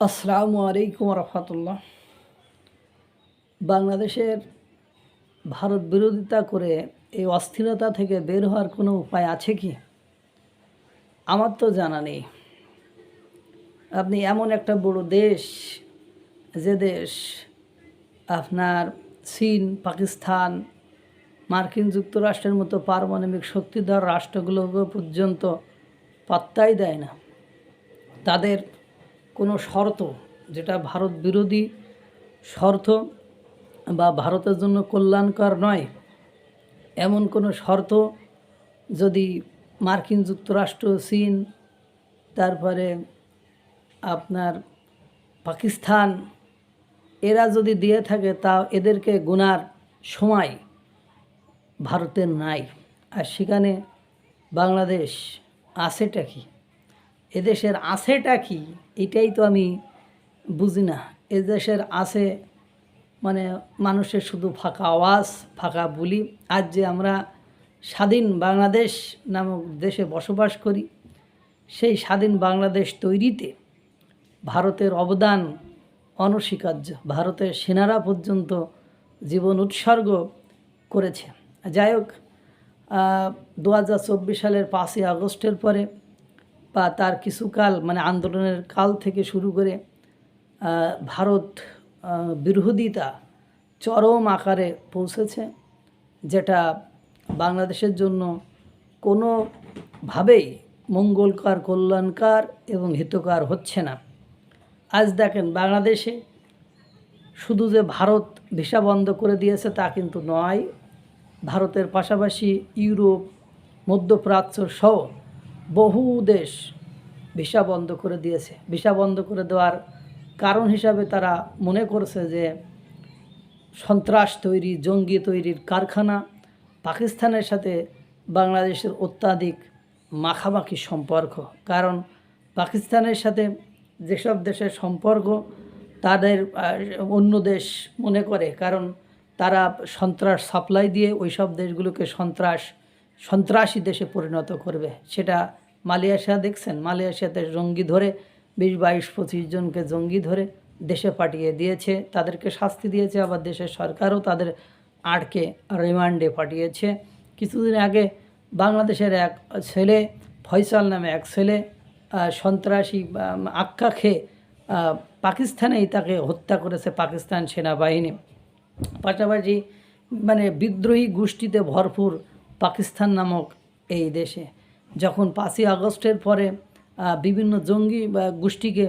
আসসালামু আলাইকুম রহমতুল্লাহ। বাংলাদেশের ভারত বিরোধিতা করে এই অস্থিরতা থেকে বের হওয়ার কোনো উপায় আছে কি? আমার তো জানা নেই। আপনি এমন একটা বড় দেশ, যে দেশ আপনার চীন, পাকিস্তান, মার্কিন যুক্তরাষ্ট্রের মতো পারমাণবিক শক্তিধর রাষ্ট্রগুলোকে পর্যন্ত পাত্তাই দেয় না। তাদের কোনো শর্ত, যেটা ভারত বিরোধী শর্ত বা ভারতের জন্য কল্যাণকর নয়, এমন কোনো শর্ত যদি মার্কিন যুক্তরাষ্ট্র, চীন, তারপরে আপনার পাকিস্তান এরা যদি দিয়ে থাকে, তা এদেরকে গোনার সময় ভারতের নাই। আর সেখানে বাংলাদেশ আছেটা কি? এদেশের আছেটা কি? এটাই তো আমি বুঝি না। এদেশের আছে মানে মানুষের শুধু ফাঁকা আওয়াজ, ফাঁকা বুলি। আজ যে আমরা স্বাধীন বাংলাদেশ নামক দেশে বসবাস করি, সেই স্বাধীন বাংলাদেশ তৈরিতে ভারতের অবদান অনস্বীকার্য। ভারতের সেনারা পর্যন্ত জীবন উৎসর্গ করেছে। যাই হোক, 2024 সালের 5ই আগস্টের পরে বা তার কিছুকাল মানে আন্দোলনের কাল থেকে শুরু করে ভারত বিরোধিতা চরম আকারে পৌঁছেছে, যেটা বাংলাদেশের জন্য কোনোভাবেই মঙ্গলকর, কল্যাণকর এবং হিতকর হচ্ছে না। আজ দেখেন, বাংলাদেশে শুধু যে ভারত ভিসা বন্ধ করে দিয়েছে তা কিন্তু নয়। ভারতের পাশাপাশি ইউরোপ, মধ্যপ্রাচ্য সহ বহু দেশ ভিসা বন্ধ করে দিয়েছে। ভিসা বন্ধ করে দেওয়ার কারণ হিসাবে তারা মনে করছে যে সন্ত্রাস তৈরি, জঙ্গি তৈরির কারখানা। পাকিস্তানের সাথে বাংলাদেশের অত্যাধিক মাখামাখি সম্পর্ক, কারণ পাকিস্তানের সাথে যেসব দেশের সম্পর্ক তাদের অন্য দেশ মনে করে, কারণ তারা সন্ত্রাস সাপ্লাই দিয়ে ওই সব দেশগুলোকে সন্ত্রাসী দেশে পরিণত করবে। সেটা মালয়েশিয়া দেখছেন, মালয়েশিয়াতে জঙ্গি ধরে 20-22-25 জনকে জঙ্গি ধরে দেশে পাঠিয়ে দিয়েছে, তাদেরকে শাস্তি দিয়েছে। আবার দেশের সরকারও তাদের আটকে রিমান্ডে পাঠিয়েছে। কিছুদিন আগে বাংলাদেশের এক ছেলে, ফয়সাল নামে এক ছেলে, সন্ত্রাসী আখ্যা খেয়ে পাকিস্তানেই তাকে হত্যা করেছে পাকিস্তান সেনাবাহিনী। পাশাপাশি মানে বিদ্রোহী গোষ্ঠীতে ভরপুর পাকিস্তান নামক এই দেশে। যখন 5ই আগস্টের পরে বিভিন্ন জঙ্গি গোষ্ঠীকে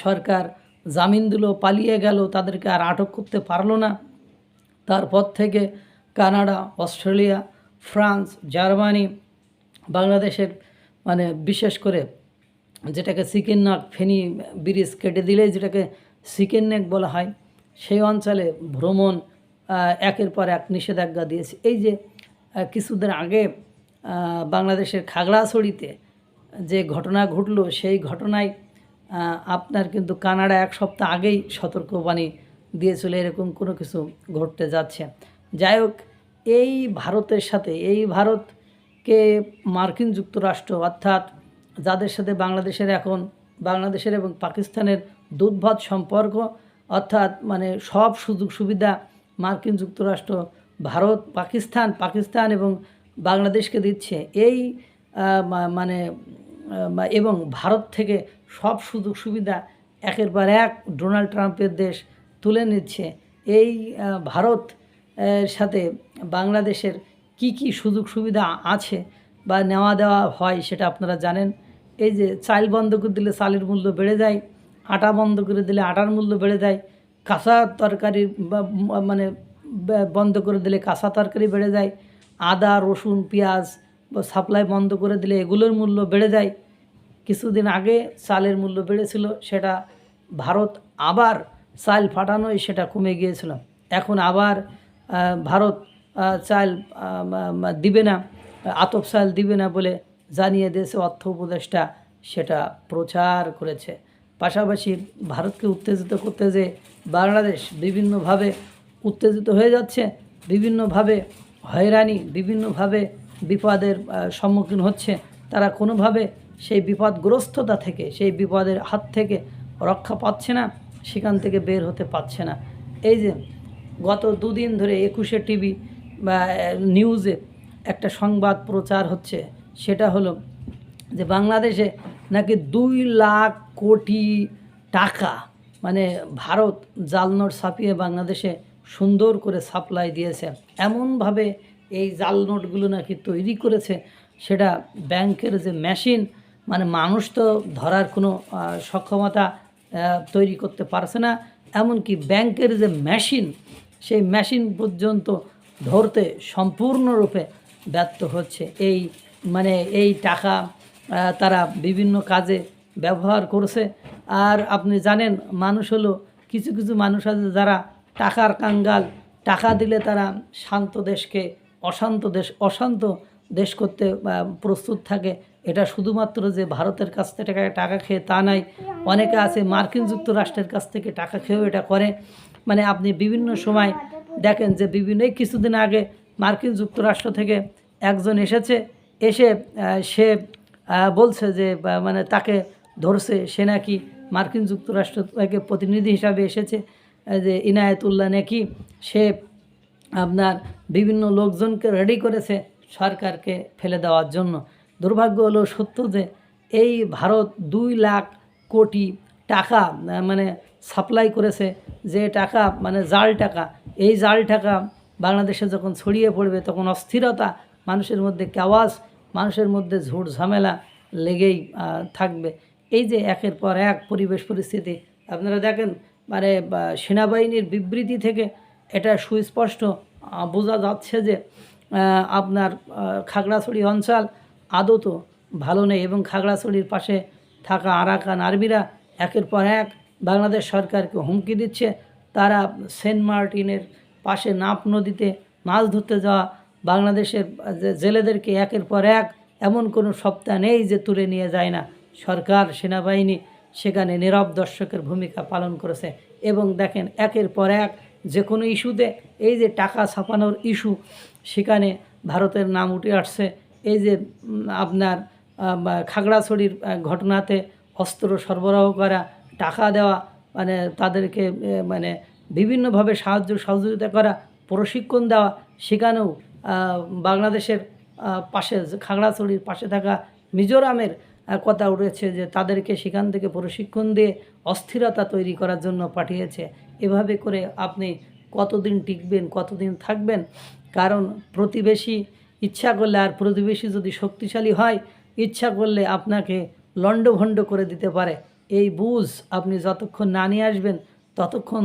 সরকার জামিন দিল, পালিয়ে গেল, তাদেরকে আর আটক করতে পারলো না, তারপর থেকে কানাডা, অস্ট্রেলিয়া, ফ্রান্স, জার্মানি বাংলাদেশের মানে বিশেষ করে যেটাকে চিকেন নেক, ফেনী ব্রিজ কেটে দিলে যেটাকে চিকেন নেক বলা হয়, সেই অঞ্চলে ভ্রমণ একের পর এক নিষেধাজ্ঞা দিয়েছে। এই যে কিছুদিন আগে বাংলাদেশের খাগড়াছড়িতে যে ঘটনা ঘটলো, সেই ঘটনায় আপনার কিন্তু কানাডা 1 সপ্তাহ আগেই সতর্কবাণী দিয়েছিল এরকম কোনো কিছু ঘটতে যাচ্ছে। যাই হোক, এই ভারতের সাথে, এই ভারতকে মার্কিন যুক্তরাষ্ট্র অর্থাৎ যাদের সাথে বাংলাদেশের এবং পাকিস্তানের দুধভাত সম্পর্ক, অর্থাৎ মানে সব সুযোগ সুবিধা মার্কিন যুক্তরাষ্ট্র ভারত, পাকিস্তান এবং বাংলাদেশকে দিচ্ছে। এই মানে এবং ভারত থেকে সব সুযোগ সুবিধা একের পর এক ডোনাল্ড ট্রাম্পের দেশ তুলে নিচ্ছে। এই ভারত সাথে বাংলাদেশের কি কি সুযোগ সুবিধা আছে বা নেওয়া দেওয়া হয় সেটা আপনারা জানেন। এই যে চাল বন্ধ করে দিলে চালের মূল্য বেড়ে যায়, আটা বন্ধ করে দিলে আটার মূল্য বেড়ে যায়, কাঁচা তরকারি মানে বন্ধ করে দিলে কাঁচা তরকারি বেড়ে যায়, আদা, রসুন, পেঁয়াজ সাপ্লাই বন্ধ করে দিলে এগুলোর মূল্য বেড়ে যায়। কিছুদিন আগে চালের মূল্য বেড়েছিল, সেটা ভারত আবার চাল ফাটানোয় সেটা কমে গিয়েছিল। এখন আবার ভারত চাল দিবে না, আতপ চাল দিবে না বলে জানিয়ে দিয়েছে অর্থ উপদেষ্টা, সেটা প্রচার করেছে। পাশাপাশি ভারতকে উত্তেজিত করতে যে বাংলাদেশ বিভিন্নভাবে উত্তেজিত হয়ে যাচ্ছে, বিভিন্নভাবে হয়রানি, বিভিন্নভাবে বিপদের সম্মুখীন হচ্ছে, তারা কোনোভাবে সেই বিপদগ্রস্ততা থেকে, সেই বিপদের হাত থেকে রক্ষা পাচ্ছে না, সেখান থেকে বের হতে পারছে না। এই যে গত দুদিন ধরে 21 টিভি বা নিউজে একটা সংবাদ প্রচার হচ্ছে, সেটা হলো যে বাংলাদেশে নাকি 2 লাখ কোটি টাকা মানে ভারত জাল নোট ছাপিয়ে বাংলাদেশে সুন্দর করে সাপ্লাই দিয়েছে। এমনভাবে এই জাল নোটগুলো নাকি তৈরি করেছে, সেটা ব্যাংকের যে মেশিন, মানে মানুষ তো ধরার কোনো সক্ষমতা তৈরি করতে পারছে না, এমনকি ব্যাংকের যে মেশিন, সেই মেশিন পর্যন্ত ধরতে সম্পূর্ণরূপে ব্যর্থ হচ্ছে। এই টাকা তারা বিভিন্ন কাজে ব্যবহার করছে। আর আপনি জানেন, মানুষ হলো কিছু কিছু মানুষ আছে যারা টাকার কাঙ্গাল, টাকা দিলে তারা অশান্ত দেশ করতে প্রস্তুত থাকে। এটা শুধুমাত্র যে ভারতের কাছ থেকে টাকা খেয়ে তা নাই, অনেকে আছে মার্কিন যুক্তরাষ্ট্রের কাছ থেকে টাকা খেয়েও এটা করে। মানে আপনি বিভিন্ন সময় দেখেন যে এই কিছুদিন আগে মার্কিন যুক্তরাষ্ট্র থেকে একজন এসে সে বলছে যে মানে তাকে ধরছে, সে নাকি মার্কিন যুক্তরাষ্ট্র থেকে প্রতিনিধি হিসাবে এসেছে, যে ইনায়েতুল্লাহ নাকি সে আপনার বিভিন্ন লোকজনকে রেডি করেছে সরকারকে ফেলে দেওয়ার জন্য। দুর্ভাগ্য হলো সত্য যে এই ভারত 2 লাখ কোটি টাকা মানে সাপ্লাই করেছে, যে টাকা মানে জাল টাকা। এই জাল টাকা বাংলাদেশে যখন ছড়িয়ে পড়বে তখন অস্থিরতা, মানুষের মধ্যে কেওয়াস, মানুষের মধ্যে ঝুট ঝামেলা লেগেই থাকবে। এই যে একের পর এক পরিবেশ পরিস্থিতি আপনারা দেখেন, মানে সেনাবাহিনীর বিবৃতি থেকে এটা সুস্পষ্ট বোঝা যাচ্ছে যে আপনার খাগড়াছড়ি অঞ্চল আদৌ ভালো নেই, এবং খাগড়াছড়ির পাশে থাকা আরাকান আর্মিরা একের পর এক বাংলাদেশ সরকারকে হুমকি দিচ্ছে। তারা সেন্ট মার্টিনের পাশে নাফ নদীতে মাছ ধরতে যাওয়া বাংলাদেশের জেলেদেরকে একের পর এক, এমন কোনো সপ্তাহ নেই যে তুলে নিয়ে যায় না। সরকার, সেনাবাহিনী সেখানে নীরব দর্শকের ভূমিকা পালন করেছে। এবং দেখেন একের পর এক যে কোনো ইস্যুতে, এই যে টাকা ছাপানোর ইস্যু, সেখানে ভারতের নাম উঠে আসছে। এই যে আপনার খাগড়াছড়ির ঘটনাতে অস্ত্র সরবরাহ করা, টাকা দেওয়া, মানে তাদেরকে মানে বিভিন্নভাবে সহযোগিতা করা, প্রশিক্ষণ দেওয়া, সেখানেও বাংলাদেশের পাশে খাগড়াছড়ির পাশে থাকা মিজোরামের কথা উঠেছে যে তাদেরকে সেখান থেকে প্রশিক্ষণ দিয়ে অস্থিরতা তৈরি করার জন্য পাঠিয়েছে। এভাবে করে আপনি কতদিন টিকবেন, কতদিন থাকবেন? কারণ প্রতিবেশী ইচ্ছা করলে, আর প্রতিবেশী যদি শক্তিশালী হয়, ইচ্ছা করলে আপনাকে লণ্ডভণ্ড করে দিতে পারে। এই বুঝ আপনি যতক্ষণ না নিয়ে আসবেন ততক্ষণ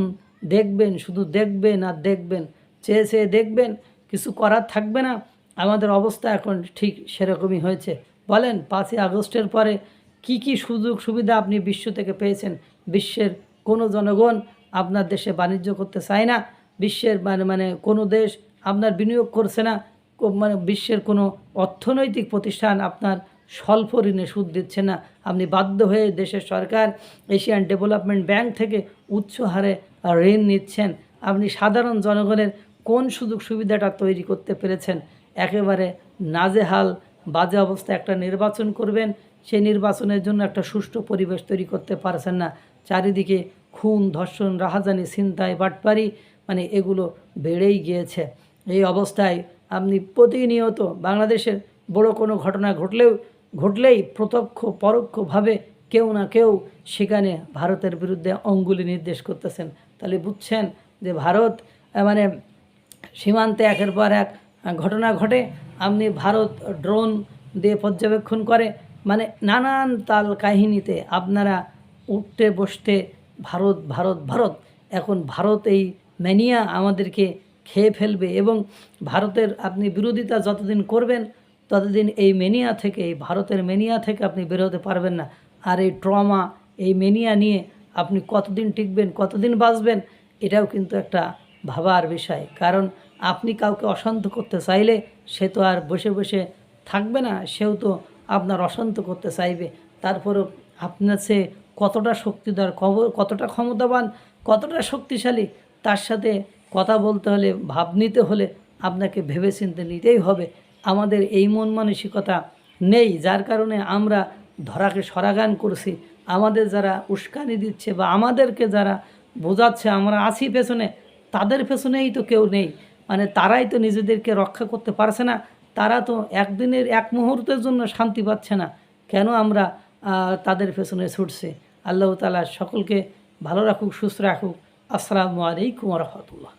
দেখবেন, শুধু দেখবেন আর দেখবেন, চেয়ে চেয়ে দেখবেন, কিছু করার থাকবে না। আমাদের অবস্থা এখন ঠিক সেরকমই হয়েছে। বলেন 5ই আগস্টের পরে কি কি সুযোগ সুবিধা আপনি বিশ্ব থেকে পেয়েছেন? বিশ্বের কোনো জনগণ আপনার দেশে বাণিজ্য করতে চায় না, বিশ্বের মানে কোনো দেশ আপনার বিনিয়োগ করছে না, মানে বিশ্বের কোনো অর্থনৈতিক প্রতিষ্ঠান আপনার স্বল্প ঋণে সুদ দিচ্ছে না। আপনি বাধ্য হয়ে দেশের সরকার এশিয়ান ডেভেলপমেন্ট ব্যাংক থেকে উচ্চ হারে ঋণ নিচ্ছেন। আপনি সাধারণ জনগণের কোন সুযোগ সুবিধাটা তৈরি করতে পেরেছেন? একেবারে নাজেহাল বাজে অবস্থা। একটা নির্বাচন করবেন, সেই নির্বাচনের জন্য একটা সুষ্ঠু পরিবেশ তৈরি করতে পারছেন না। চারিদিকে খুন, ধর্ষণ, রাহাজানি, ছিনতাই, বাটপারি, মানে এগুলো বেড়েই গিয়েছে। এই অবস্থায় আপনি প্রতিনিয়ত বাংলাদেশের বড় কোনো ঘটনা ঘটলেই প্রত্যক্ষ পরোক্ষভাবে কেউ না কেউ সেখানে ভারতের বিরুদ্ধে অঙ্গুলি নির্দেশ করতেছেন। তাহলে বুঝছেন যে ভারত মানে সীমান্তে একের পর এক ঘটনা ঘটে। আপনি ভারত ড্রোন দিয়ে পর্যবেক্ষণ করে, মানে নানান তাল কাহিনীতে আপনারা উঠতে বসতে ভারত ভারত ভারত। এখন ভারত এই ম্যানিয়া আমাদেরকে খেয়ে ফেলবে, এবং ভারতের আপনি বিরোধিতা যতদিন করবেন ততদিন এই ম্যানিয়া থেকে, এই ভারতের ম্যানিয়া থেকে আপনি বেরোতে পারবেন না। আর এই ট্রমা, এই ম্যানিয়া নিয়ে আপনি কতদিন টিকবেন, কতদিন বাঁচবেন, এটাও কিন্তু একটা ভাবার বিষয়। কারণ আপনি কাউকে অশান্ত করতে চাইলে সে তো আর বসে বসে থাকবে না, সেও তো আপনার অশান্ত করতে চাইবে। তারপরেও আপনার সে কতটা শক্তিধর, কতটা ক্ষমতাবান, কতটা শক্তিশালী, তার সাথে কথা বলতে হলে, ভাব নিতে হলে আপনাকে ভেবেচিন্তে নিতেই হবে। আমাদের এই মন মানসিকতা নেই, যার কারণে আমরা ধরাকে সরাগান করছি, আমাদের যারা উস্কানি দিচ্ছে বা আমাদেরকে যারা বোঝাচ্ছে আমরা আছি পেছনে, তাদের পেছনেই তো কেউ নেই। মানে তারাই তো নিজেদেরকে রক্ষা করতে পারছে না, তারা তো একদিনের এক মুহূর্তের জন্য শান্তি পাচ্ছে না, কেন আমরা তাদের পেছনে ছুটছে? আল্লাহ তাআলা সকলকে ভালো রাখুক, সুস্থ রাখুক। আসসালামু আলাইকুম ওয়া রাহমাতুল্লাহ।